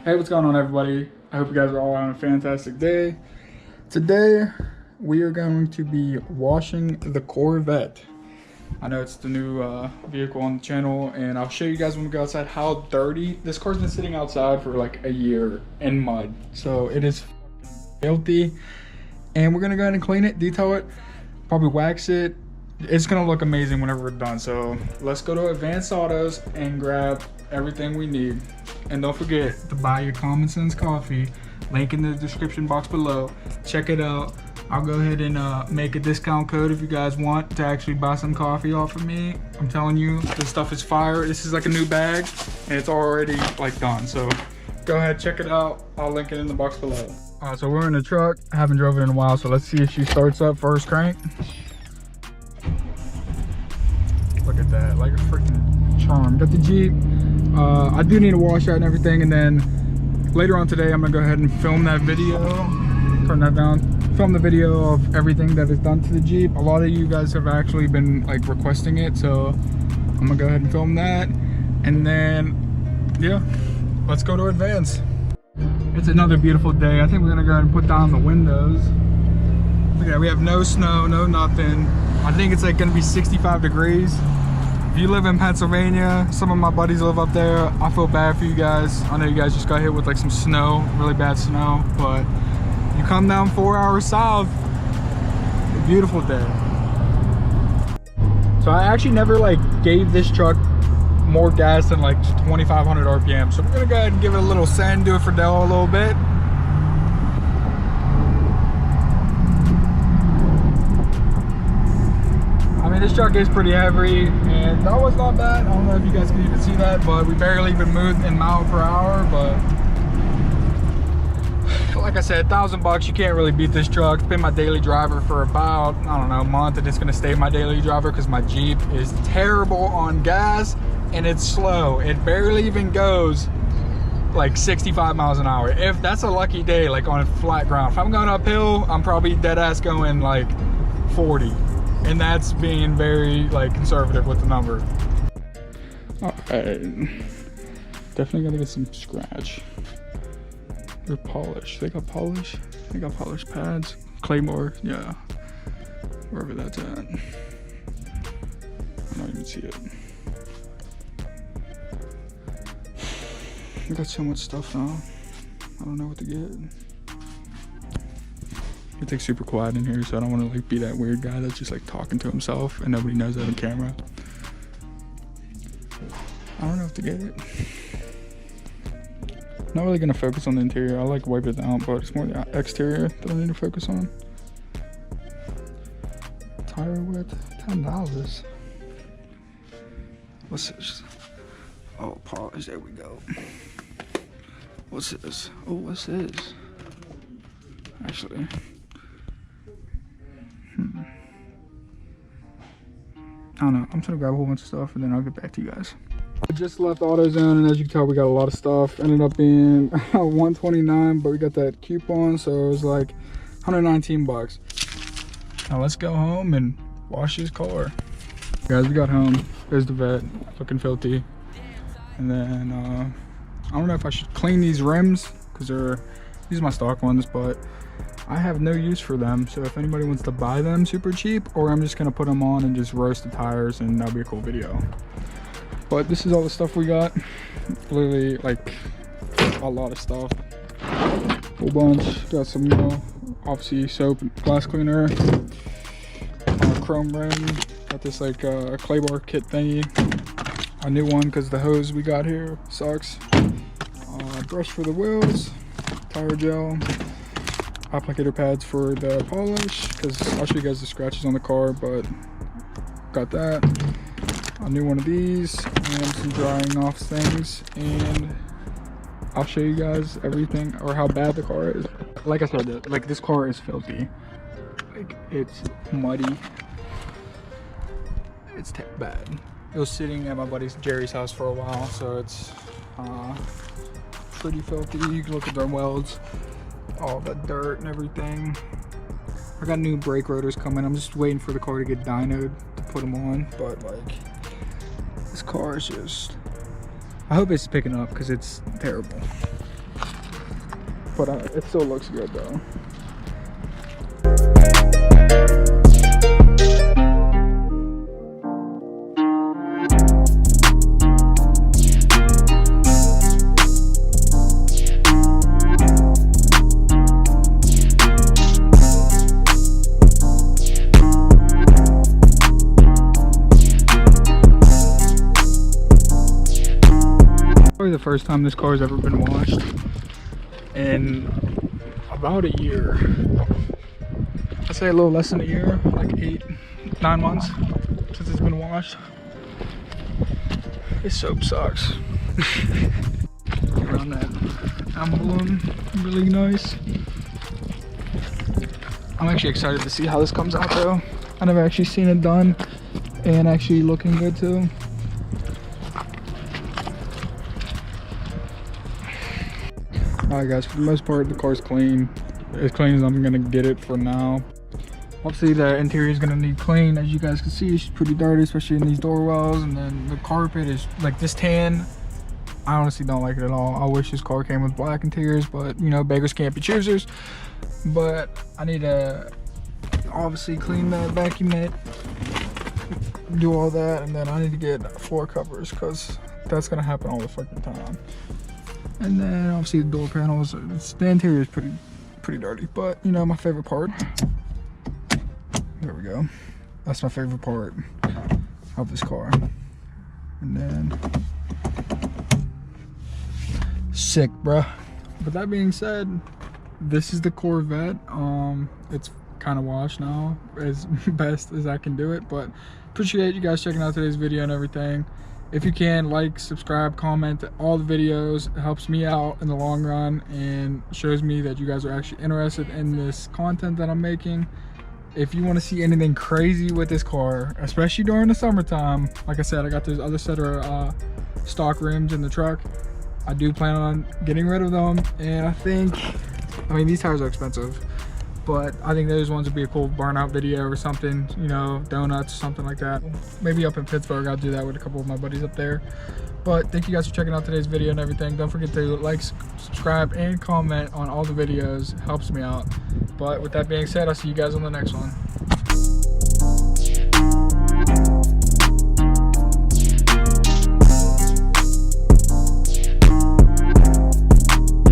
Hey, what's going on, everybody? I hope you guys are all having a fantastic day. Today, we are going to be washing the Corvette. I know it's the new vehicle on the channel, and I'll show you guys when we go outside how dirty. This car's been sitting outside for like a year in mud, so it is filthy. And we're gonna go ahead and clean it, detail it, probably wax it. It's gonna look amazing whenever we're done. So let's go to Advanced Autos and grab everything we need. And don't forget to buy your Common Sense coffee. Link in the description box below. Check it out. I'll go ahead and make a discount code if you guys want to actually buy some coffee off of me. I'm telling you, this stuff is fire. This is like a new bag and it's already like done. So go ahead, check it out. I'll link it in the box below. All right, so we're in the truck. I haven't drove it in a while, so let's see if she starts up first crank. Look at that, like a freaking charm. Got the Jeep. I do need to wash out and everything, and then later on today I'm gonna go ahead and film that video. Turn that down. Film the video of everything that is done to the Jeep. A lot of you guys have actually been like requesting it, so I'm gonna go ahead and film that. And then, yeah, let's go to Advance. It's another beautiful day. I think we're gonna go ahead and put down the windows. Look at that, we have no snow, no nothing. I think it's like gonna be 65 degrees. If you live in Pennsylvania, some of my buddies live up there. I feel bad for you guys. I know you guys just got hit with like some snow, really bad snow, but you come down 4 hours south, a beautiful day. So I actually never like gave this truck more gas than like 2,500 RPM. So we're gonna go ahead and give it a little send, do it for Dell a little bit. I mean, this truck is pretty heavy, and that was not bad. I don't know if you guys can even see that, but we barely even moved in mile per hour. But like I said, $1,000, you can't really beat this truck. It's been my daily driver for about, I don't know, a month, and it's gonna stay my daily driver because my Jeep is terrible on gas and it's slow. It barely even goes like 65 miles an hour. If that's a lucky day, like on flat ground. If I'm going uphill, I'm probably dead ass going like 40. And that's being very like conservative with the number. All right, definitely gonna get some scratch. They're polished. They got polish. They got polished pads. Claymore, yeah. Wherever that's at. I don't even see it. We got so much stuff now. I don't know what to get. It's like super quiet in here, so I don't want to like be that weird guy that's just like talking to himself and nobody knows I have a camera. I don't know if to get it. Not really gonna focus on the interior. I like wipe it out, but it's more the exterior that I need to focus on. Tire width, $10. What's this? Oh, polish. There we go. What's this? Oh, what's this? Actually. I don't know. I'm just gonna grab a whole bunch of stuff and then I'll get back to you guys. I just left AutoZone, and as you can tell, we got a lot of stuff. Ended up being $129, but we got that coupon, so it was like $119. Now let's go home and wash this car. Guys, we got home. There's the vet, looking filthy. And then I don't know if I should clean these rims because these are my stock ones, but I have no use for them. So if anybody wants to buy them super cheap, or I'm just gonna put them on and just roast the tires, and that'll be a cool video. But this is all the stuff we got. Literally like a lot of stuff. Whole bunch. Got some, you know, obviously soap and glass cleaner. Chrome rim. Got this like clay-bar kit thingy. A new one because the hose we got here sucks. Brush for the wheels. Tire gel. Applicator pads for the polish, because I'll show you guys the scratches on the car, but got that. A new one of these and some drying off things, and I'll show you guys everything or how bad the car is. Like I said, like this car is filthy. Like it's muddy. It's bad. It was sitting at my buddy Jerry's house for a while, so it's pretty filthy. You can look at the welds, all the dirt and everything. I got new brake rotors coming. I'm just waiting for the car to get dynoed to put them on, but like this car is just, I hope it's picking up because it's terrible. but it still looks good though. Probably the first time this car has ever been washed in about a year. I'd say a little less than a year, like 8-9 months since it's been washed. This soap sucks. Around that emblem, really nice. I'm actually excited to see how this comes out though. I never actually seen it done and actually looking good too. Alright guys, for the most part the car's clean. As clean as I'm gonna get it for now. Obviously the interior is gonna need clean. As you guys can see, it's pretty dirty, especially in these door wells. And then the carpet is like this tan. I honestly don't like it at all. I wish this car came with black interiors, but you know, beggars can't be choosers. But I need to obviously clean that, vacuum it, do all that, and then I need to get floor covers because that's gonna happen all the fucking time. And then obviously the door panels, the interior is pretty dirty, but you know, my favorite part, there we go, that's my favorite part of this car. And then sick, bruh. But that being said, this is the Corvette. It's kind of washed now as best as I can do it, but appreciate you guys checking out today's video and everything. If you can, like, subscribe, comment all the videos. It helps me out in the long run and shows me that you guys are actually interested in this content that I'm making. If you want to see anything crazy with this car, especially during the summertime, like I said, I got this other set of stock rims in the truck. I do plan on getting rid of them, and I mean these tires are expensive, but I think those ones would be a cool burnout video or something, you know, donuts or something like that. Maybe up in Pittsburgh, I'll do that with a couple of my buddies up there. But thank you guys for checking out today's video and everything. Don't forget to like, subscribe, and comment on all the videos. It helps me out. But with that being said, I'll see you guys on the next one.